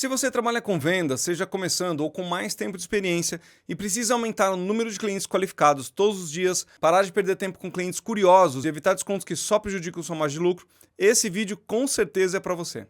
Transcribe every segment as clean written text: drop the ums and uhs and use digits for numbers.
Se você trabalha com vendas, seja começando ou com mais tempo de experiência e precisa aumentar o número de clientes qualificados todos os dias, parar de perder tempo com clientes curiosos e evitar descontos que só prejudicam sua margem de lucro, esse vídeo com certeza é para você.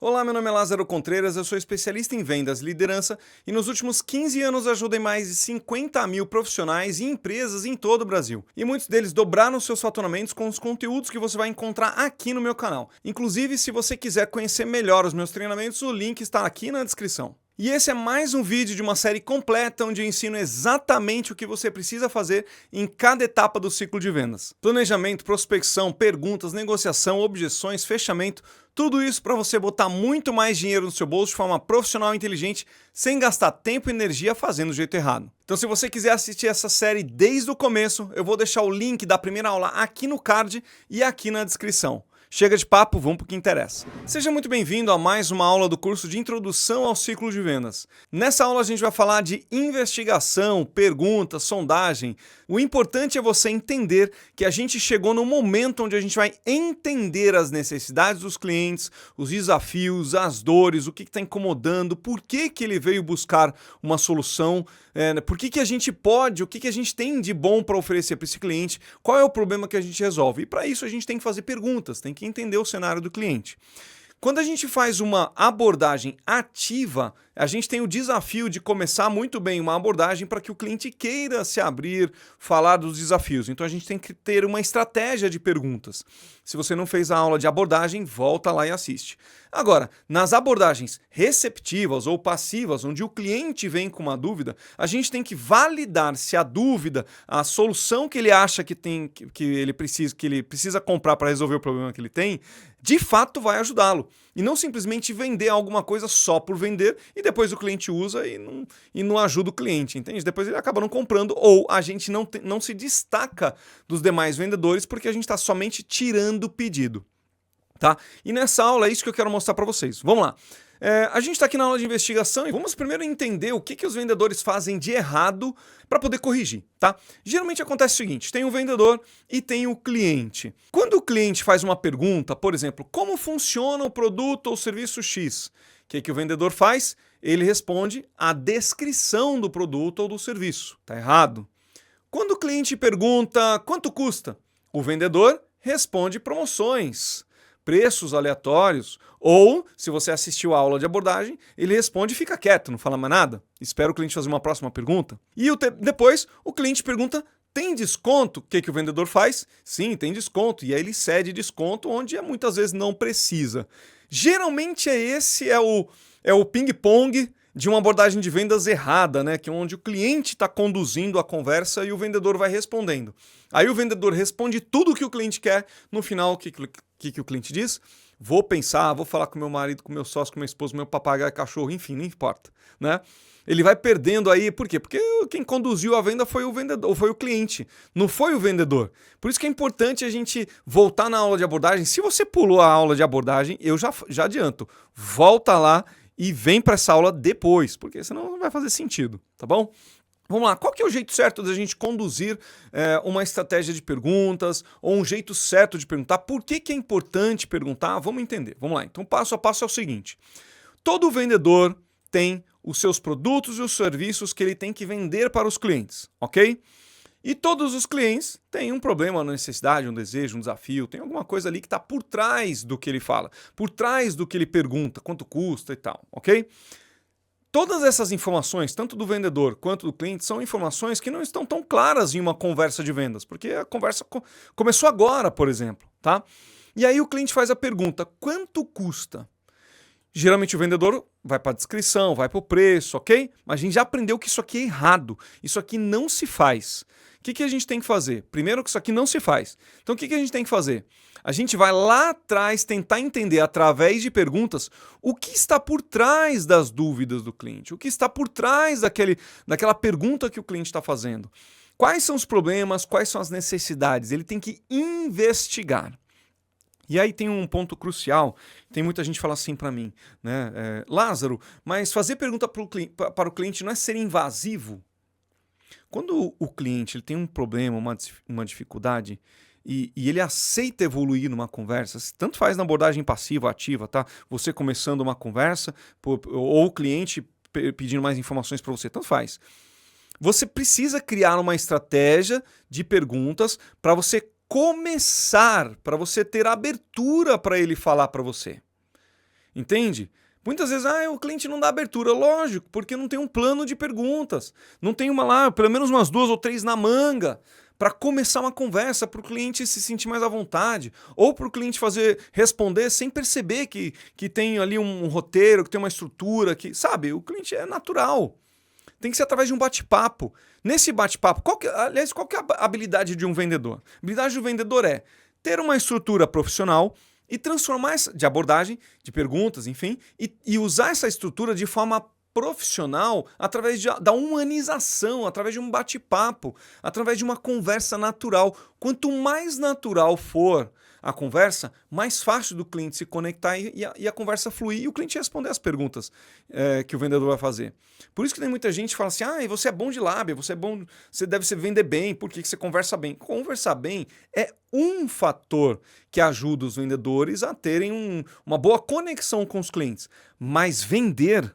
Olá, meu nome é Lázaro Contreiras, eu sou especialista em vendas e liderança e nos últimos 15 anos ajudei mais de 50 mil profissionais e empresas em todo o Brasil. E muitos deles dobraram seus faturamentos com os conteúdos que você vai encontrar aqui no meu canal. Inclusive, se você quiser conhecer melhor os meus treinamentos, o link está aqui na descrição. E esse é mais um vídeo de uma série completa onde eu ensino exatamente o que você precisa fazer em cada etapa do ciclo de vendas. Planejamento, prospecção, perguntas, negociação, objeções, fechamento, tudo isso para você botar muito mais dinheiro no seu bolso de forma profissional e inteligente, sem gastar tempo e energia fazendo do jeito errado. Então, se você quiser assistir essa série desde o começo, eu vou deixar o link da primeira aula aqui no card e aqui na descrição. Chega de papo, vamos para o que interessa. Seja muito bem-vindo a mais uma aula do curso de Introdução ao Ciclo de Vendas. Nessa aula a gente vai falar de investigação, perguntas, sondagem. O importante é você entender que a gente chegou no momento onde a gente vai entender as necessidades dos clientes, os desafios, as dores, o que está incomodando, por que ele veio buscar uma solução, por que a gente pode, o que a gente tem de bom para oferecer para esse cliente, qual é o problema que a gente resolve. E para isso a gente tem que fazer perguntas, tem que entender o cenário do cliente. Quando a gente faz uma abordagem ativa, a gente tem o desafio de começar muito bem uma abordagem para que o cliente queira se abrir, falar dos desafios. Então a gente tem que ter uma estratégia de perguntas. Se você não fez a aula de abordagem, volta lá e assiste. Agora, nas abordagens receptivas ou passivas, onde o cliente vem com uma dúvida, a gente tem que validar se a dúvida, a solução que ele acha que ele precisa comprar para resolver o problema que ele tem, de fato vai ajudá-lo. E não simplesmente vender alguma coisa só por vender e depois o cliente usa e não ajuda o cliente, entende? Depois ele acaba não comprando ou a gente não se destaca dos demais vendedores porque a gente está somente tirando o pedido. Tá? E nessa aula é isso que eu quero mostrar para vocês. Vamos lá. A gente está aqui na aula de investigação e vamos primeiro entender o que os vendedores fazem de errado para poder corrigir, tá? Geralmente acontece o seguinte, tem o vendedor e tem o cliente. Quando o cliente faz uma pergunta, por exemplo, como funciona o produto ou serviço X? O que o vendedor faz? Ele responde a descrição do produto ou do serviço. Tá errado. Quando o cliente pergunta quanto custa? O vendedor responde promoções, preços aleatórios, ou, se você assistiu a aula de abordagem, ele responde e fica quieto, não fala mais nada. Espera o cliente fazer uma próxima pergunta. E depois o cliente pergunta, tem desconto? O que o vendedor faz? Sim, tem desconto. E aí ele cede desconto onde muitas vezes não precisa. Geralmente esse é o ping-pong de uma abordagem de vendas errada, né? Que é onde o cliente está conduzindo a conversa e o vendedor vai respondendo. Aí o vendedor responde tudo o que o cliente quer. No final, o que o cliente diz? Vou pensar, vou falar com meu marido, com meu sócio, com minha esposa, com meu papagaio, cachorro, enfim, não importa, né? Ele vai perdendo aí, por quê? Porque quem conduziu a venda foi o vendedor, foi o cliente, não foi o vendedor. Por isso que é importante a gente voltar na aula de abordagem. Se você pulou a aula de abordagem, eu já adianto, volta lá e vem para essa aula depois, porque senão não vai fazer sentido, tá bom? Vamos lá, qual que é o jeito certo da gente conduzir uma estratégia de perguntas ou um jeito certo de perguntar? Por que é importante perguntar? Vamos entender, vamos lá. Então, passo a passo é o seguinte, todo vendedor tem os seus produtos e os serviços que ele tem que vender para os clientes, ok? E todos os clientes têm um problema, uma necessidade, um desejo, um desafio, tem alguma coisa ali que está por trás do que ele fala, por trás do que ele pergunta, quanto custa e tal, ok? Todas essas informações, tanto do vendedor quanto do cliente, são informações que não estão tão claras em uma conversa de vendas, porque a conversa começou agora, por exemplo, tá? E aí o cliente faz a pergunta, quanto custa? Geralmente o vendedor vai para a descrição, vai para o preço, ok? Mas a gente já aprendeu que isso aqui é errado, isso aqui não se faz. O que a gente tem que fazer? Primeiro que isso aqui não se faz. Então o que a gente tem que fazer? A gente vai lá atrás tentar entender através de perguntas o que está por trás das dúvidas do cliente, o que está por trás daquela pergunta que o cliente está fazendo. Quais são os problemas, quais são as necessidades? Ele tem que investigar. E aí tem um ponto crucial, tem muita gente que fala assim para mim, né? Lázaro, mas fazer pergunta para o cliente não é ser invasivo? Quando o cliente ele tem um problema, uma dificuldade, e ele aceita evoluir numa conversa, tanto faz na abordagem passiva ou ativa, tá? Você começando uma conversa, ou o cliente pedindo mais informações para você, tanto faz. Você precisa criar uma estratégia de perguntas para você começar, para você ter abertura para ele falar para você. Entende? Muitas vezes, o cliente não dá abertura. Lógico, porque não tem um plano de perguntas. Não tem pelo menos umas 2 ou 3 na manga para começar uma conversa, para o cliente se sentir mais à vontade. Ou para o cliente responder sem perceber que tem ali um roteiro, que tem uma estrutura, sabe? O cliente é natural. Tem que ser através de um bate-papo. Nesse bate-papo, qual que é a habilidade de um vendedor? A habilidade do vendedor é ter uma estrutura profissional e transformar de abordagem, de perguntas, enfim, e usar essa estrutura de forma profissional através da humanização, através de um bate-papo, através de uma conversa natural. Quanto mais natural for a conversa, mais fácil do cliente se conectar e a conversa fluir e o cliente responder as perguntas que o vendedor vai fazer. Por isso que tem muita gente que fala assim, você é bom de lábia, você deve vender bem, por que você conversa bem? Conversar bem é um fator que ajuda os vendedores a terem uma boa conexão com os clientes, mas vender,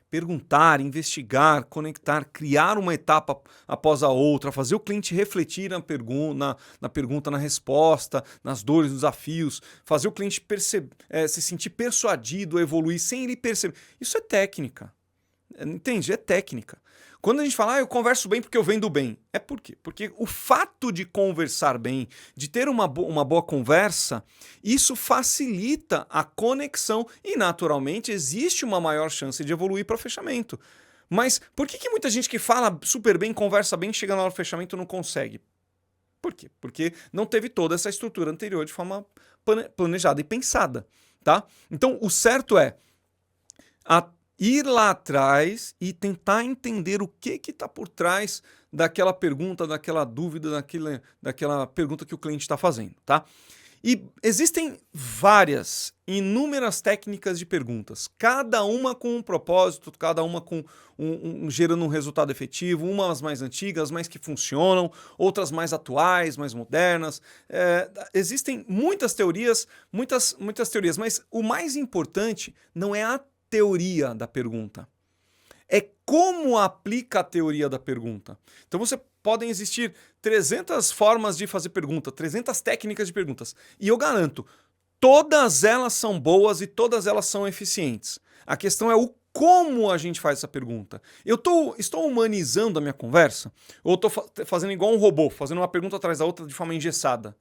perguntar, investigar, conectar, criar uma etapa após a outra, fazer o cliente refletir na pergunta, na resposta, nas dores, nos desafios, fazer o cliente se sentir persuadido a evoluir sem ele perceber. Isso é técnica. Entende? É técnica. Quando a gente fala, eu converso bem porque eu vendo bem, é por quê? Porque o fato de conversar bem, de ter uma boa conversa, isso facilita a conexão e, naturalmente, existe uma maior chance de evoluir para o fechamento. Mas por que muita gente que fala super bem, conversa bem, chega na hora do fechamento e não consegue? Por quê? Porque não teve toda essa estrutura anterior de forma planejada e pensada, tá? Então, o certo é ir lá atrás e tentar entender o que está por trás daquela pergunta, daquela dúvida, daquela pergunta que o cliente está fazendo, tá? E existem inúmeras técnicas de perguntas, cada uma com um propósito, cada uma gerando um resultado efetivo, umas mais antigas, mas que funcionam, outras mais atuais, mais modernas. Existem muitas teorias, muitas teorias, mas o mais importante não é a teoria da pergunta. É como aplica a teoria da pergunta. Então podem existir 300 formas de fazer pergunta, 300 técnicas de perguntas. E eu garanto, todas elas são boas e todas elas são eficientes. A questão é o como a gente faz essa pergunta. Estou humanizando a minha conversa? Ou estou fazendo igual um robô, fazendo uma pergunta atrás da outra de forma engessada?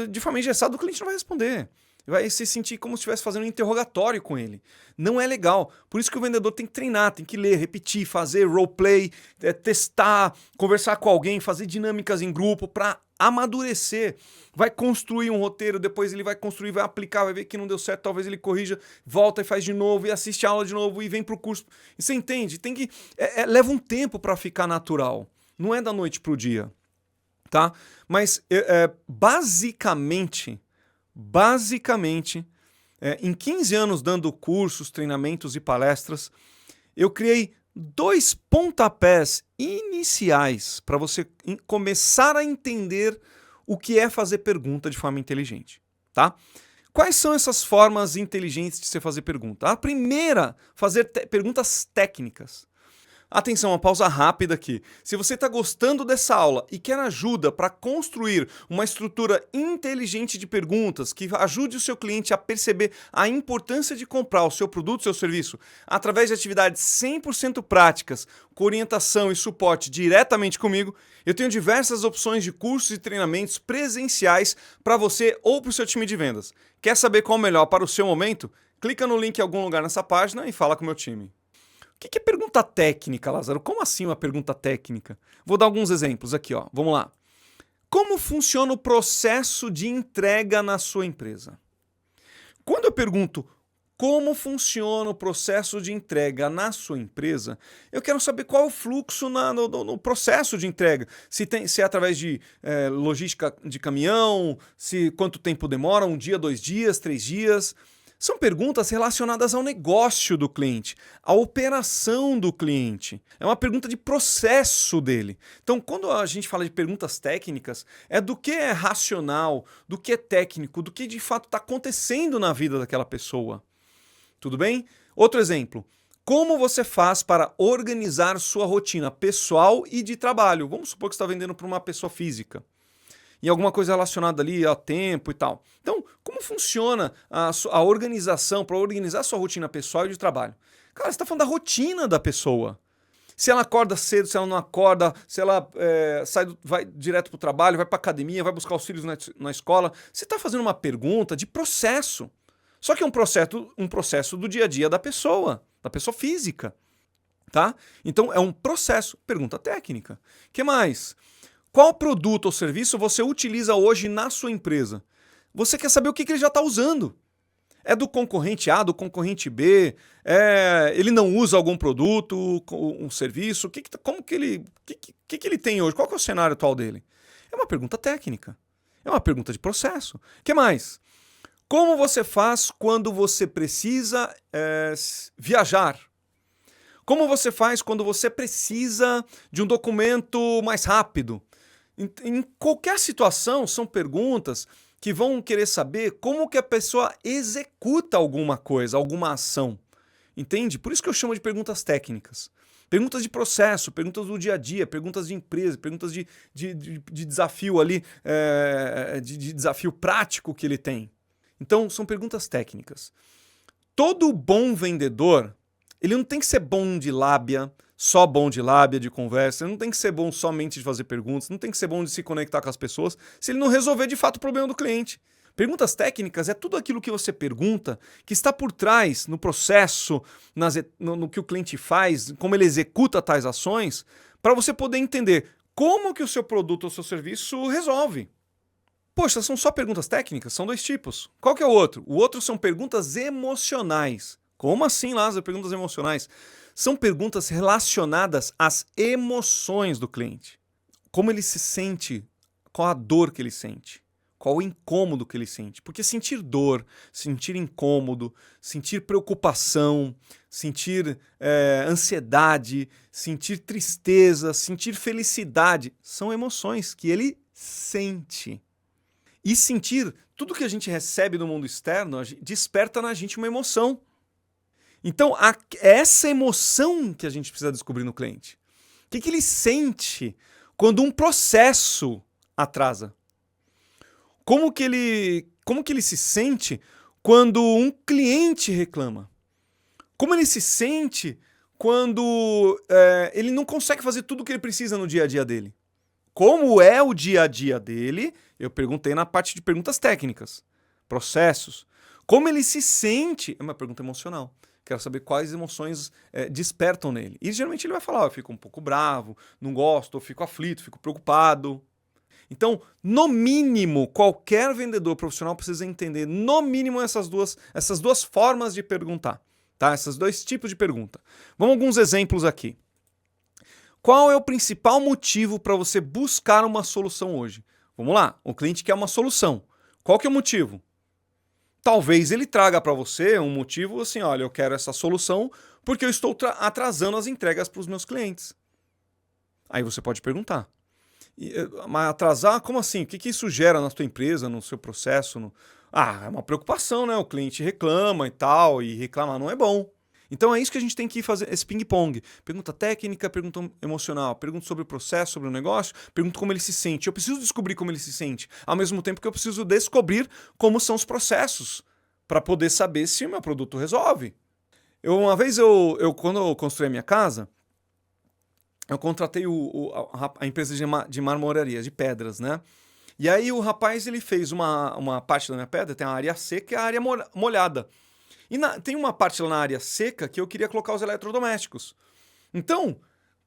De forma engessada o cliente não vai responder. Vai se sentir como se estivesse fazendo um interrogatório com ele. Não é legal. Por isso que o vendedor tem que treinar, tem que ler, repetir, fazer roleplay, testar, conversar com alguém, fazer dinâmicas em grupo para amadurecer. Vai construir um roteiro, depois ele vai construir, vai aplicar, vai ver que não deu certo, talvez ele corrija, volta e faz de novo, e assiste a aula de novo, e vem para o curso. E você entende? Leva um tempo para ficar natural. Não é da noite para o dia. Tá? Mas, basicamente, em 15 anos dando cursos, treinamentos e palestras, eu criei 2 pontapés iniciais para você começar a entender o que é fazer pergunta de forma inteligente, tá? Quais são essas formas inteligentes de você fazer pergunta? A primeira, fazer perguntas técnicas. Atenção, uma pausa rápida aqui. Se você está gostando dessa aula e quer ajuda para construir uma estrutura inteligente de perguntas que ajude o seu cliente a perceber a importância de comprar o seu produto, seu serviço, através de atividades 100% práticas, com orientação e suporte diretamente comigo, eu tenho diversas opções de cursos e treinamentos presenciais para você ou para o seu time de vendas. Quer saber qual é o melhor para o seu momento? Clica no link em algum lugar nessa página e fala com o meu time. O que é pergunta técnica, Lázaro? Como assim uma pergunta técnica? Vou dar alguns exemplos aqui, ó. Vamos lá. Como funciona o processo de entrega na sua empresa? Quando eu pergunto como funciona o processo de entrega na sua empresa, eu quero saber qual é o fluxo no processo de entrega. Se é através de logística de caminhão, quanto tempo demora, 1 dia, 2 dias, 3 dias. São perguntas relacionadas ao negócio do cliente, à operação do cliente. É uma pergunta de processo dele. Então, quando a gente fala de perguntas técnicas, é do que é racional, do que é técnico, do que de fato está acontecendo na vida daquela pessoa. Tudo bem? Outro exemplo. Como você faz para organizar sua rotina pessoal e de trabalho? Vamos supor que você está vendendo para uma pessoa física. E alguma coisa relacionada ali a tempo e tal. Então, como funciona a organização para organizar a sua rotina pessoal e de trabalho? Cara, você está falando da rotina da pessoa. Se ela acorda cedo, se ela não acorda, se ela vai direto para o trabalho, vai para a academia, vai buscar os filhos na escola. Você está fazendo uma pergunta de processo. Só que é um processo do dia a dia da pessoa física. Tá? Então, é um processo. Pergunta técnica. O que mais? Qual produto ou serviço você utiliza hoje na sua empresa? Você quer saber o que ele já está usando. É do concorrente A, do concorrente B? Ele não usa algum produto, um serviço? Como que ele tem hoje? Qual que é o cenário atual dele? É uma pergunta técnica. É uma pergunta de processo. O que mais? Como você faz quando você precisa viajar? Como você faz quando você precisa de um documento mais rápido? Em qualquer situação, são perguntas que vão querer saber como que a pessoa executa alguma coisa, alguma ação. Entende? Por isso que eu chamo de perguntas técnicas. Perguntas de processo, perguntas do dia a dia, perguntas de empresa, perguntas de desafio ali, de desafio prático que ele tem. Então, são perguntas técnicas. Todo bom vendedor, ele não tem que ser bom de lábia, só bom de lábia, de conversa, ele não tem que ser bom somente de fazer perguntas, não tem que ser bom de se conectar com as pessoas, se ele não resolver de fato o problema do cliente. Perguntas técnicas é tudo aquilo que você pergunta, que está por trás, no processo, no que o cliente faz, como ele executa tais ações, para você poder entender como que o seu produto ou seu serviço resolve. Poxa, são só perguntas técnicas? São dois tipos. Qual que é o outro? O outro são perguntas emocionais. Como assim, Lázaro, perguntas emocionais? São perguntas relacionadas às emoções do cliente. Como ele se sente, qual a dor que ele sente, qual o incômodo que ele sente. Porque sentir dor, sentir incômodo, sentir preocupação, sentir ansiedade, sentir tristeza, sentir felicidade, são emoções que ele sente. E sentir, tudo que a gente recebe do mundo externo desperta na gente uma emoção. Então, é essa emoção que a gente precisa descobrir no cliente. O que ele sente quando um processo atrasa? Como que ele se sente quando um cliente reclama? Como ele se sente quando ele não consegue fazer tudo o que ele precisa no dia a dia dele? Como é o dia a dia dele? Eu perguntei na parte de perguntas técnicas, processos. Como ele se sente? É uma pergunta emocional. Quero saber quais emoções despertam nele. E geralmente ele vai falar, eu fico um pouco bravo, não gosto, eu fico aflito, fico preocupado. Então, no mínimo, qualquer vendedor profissional precisa entender, no mínimo, essas duas formas de perguntar. Tá? Esses dois tipos de pergunta. Vamos a alguns exemplos aqui. Qual é o principal motivo para você buscar uma solução hoje? Vamos lá, o cliente quer uma solução. Qual que é o motivo? Talvez ele traga para você um motivo assim, olha, eu quero essa solução porque eu estou atrasando as entregas para os meus clientes. Aí você pode perguntar. Mas atrasar, como assim? O que isso gera na sua empresa, no seu processo? É uma preocupação, né? O cliente reclama e tal, e reclamar não é bom. Então é isso que a gente tem que fazer, esse ping-pong. Pergunta técnica, pergunta emocional, pergunta sobre o processo, sobre o negócio, pergunta como ele se sente. Eu preciso descobrir como ele se sente, ao mesmo tempo que eu preciso descobrir como são os processos, para poder saber se o meu produto resolve. Uma vez, quando eu construí a minha casa, eu contratei a empresa de marmoraria, de pedras, né? E aí o rapaz ele fez uma parte da minha pedra, tem a área seca e a área molhada. E tem uma parte lá na área seca que eu queria colocar os eletrodomésticos. Então,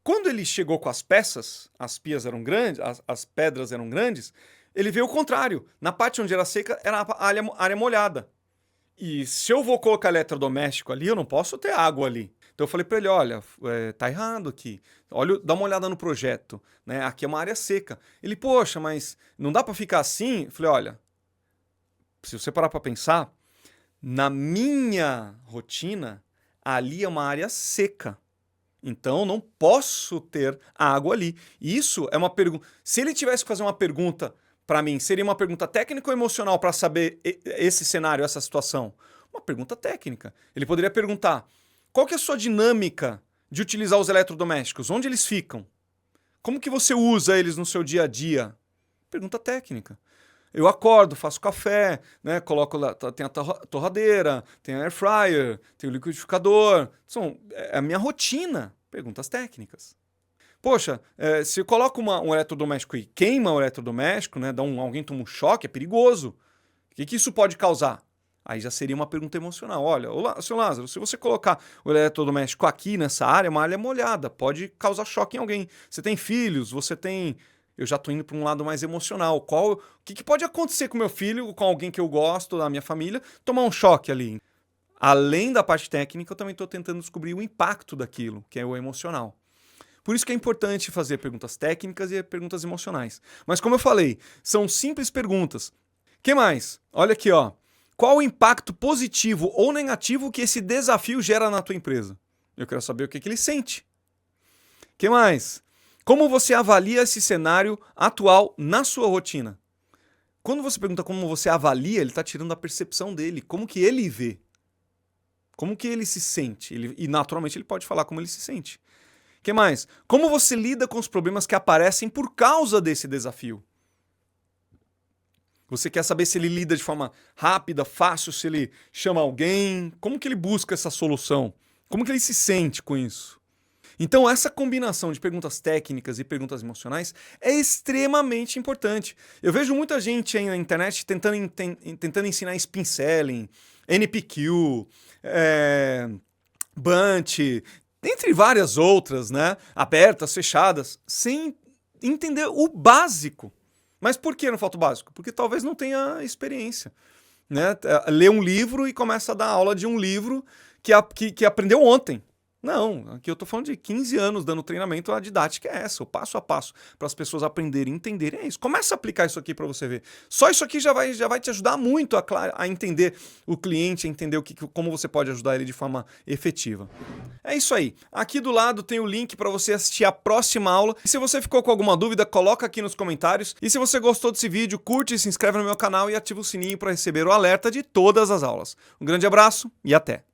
quando ele chegou com as peças, as pias eram grandes, as pedras eram grandes, ele veio o contrário. Na parte onde era seca, era a área molhada. E se eu vou colocar eletrodoméstico ali, eu não posso ter água ali. Então eu falei para ele, olha, tá errado aqui. Olha, dá uma olhada no projeto, né? Aqui é uma área seca. Ele, poxa, mas não dá para ficar assim? Eu falei, olha, se você parar para pensar, Na minha rotina, ali é uma área seca. Então, não posso ter água ali. Isso é uma pergunta. Se ele tivesse que fazer uma pergunta para mim, seria uma pergunta técnica ou emocional para saber esse cenário, essa situação? Uma pergunta técnica. Ele poderia perguntar: qual que é a sua dinâmica de utilizar os eletrodomésticos? Onde eles ficam? Como que você usa eles no seu dia a dia? Pergunta técnica. Eu acordo, faço café, né? Coloco lá, tem a torradeira, tem a air fryer, tem o liquidificador. É a minha rotina. Perguntas técnicas. Poxa, se eu coloco um eletrodoméstico e queima o eletrodoméstico, né? Alguém toma um choque, é perigoso. O que isso pode causar? Aí já seria uma pergunta emocional. Olha, seu Lázaro, se você colocar o eletrodoméstico aqui nessa área, uma área molhada, pode causar choque em alguém. Você tem filhos, você tem... Eu já estou indo para um lado mais emocional. O que pode acontecer com meu filho, com alguém que eu gosto, da minha família, tomar um choque ali? Além da parte técnica, eu também estou tentando descobrir o impacto daquilo, que é o emocional. Por isso que é importante fazer perguntas técnicas e perguntas emocionais. Mas como eu falei, são simples perguntas. Que mais? Olha aqui, ó. Qual o impacto positivo ou negativo que esse desafio gera na tua empresa? Eu quero saber o que ele sente. Que mais? Como você avalia esse cenário atual na sua rotina? Quando você pergunta como você avalia, ele está tirando a percepção dele, como que ele vê. Como que ele se sente. E naturalmente ele pode falar como ele se sente. Que mais? Como você lida com os problemas que aparecem por causa desse desafio? Você quer saber se ele lida de forma rápida, fácil, se ele chama alguém? Como que ele busca essa solução? Como que ele se sente com isso? Então, essa combinação de perguntas técnicas e perguntas emocionais é extremamente importante. Eu vejo muita gente aí na internet tentando ensinar spin selling, NPQ, Bunch, entre várias outras, né? Abertas, fechadas, sem entender o básico. Mas por que não falta o básico? Porque talvez não tenha experiência. Né? Lê um livro e começa a dar aula de um livro que aprendeu ontem. Não, aqui eu estou falando de 15 anos dando treinamento, a didática é essa, o passo a passo, para as pessoas aprenderem e entenderem, é isso. Começa a aplicar isso aqui para você ver. Só isso aqui já vai te ajudar muito a entender o cliente, a entender como você pode ajudar ele de forma efetiva. É isso aí. Aqui do lado tem o link para você assistir a próxima aula. E se você ficou com alguma dúvida, coloca aqui nos comentários. E se você gostou desse vídeo, curte, se inscreve no meu canal e ativa o sininho para receber o alerta de todas as aulas. Um grande abraço e até!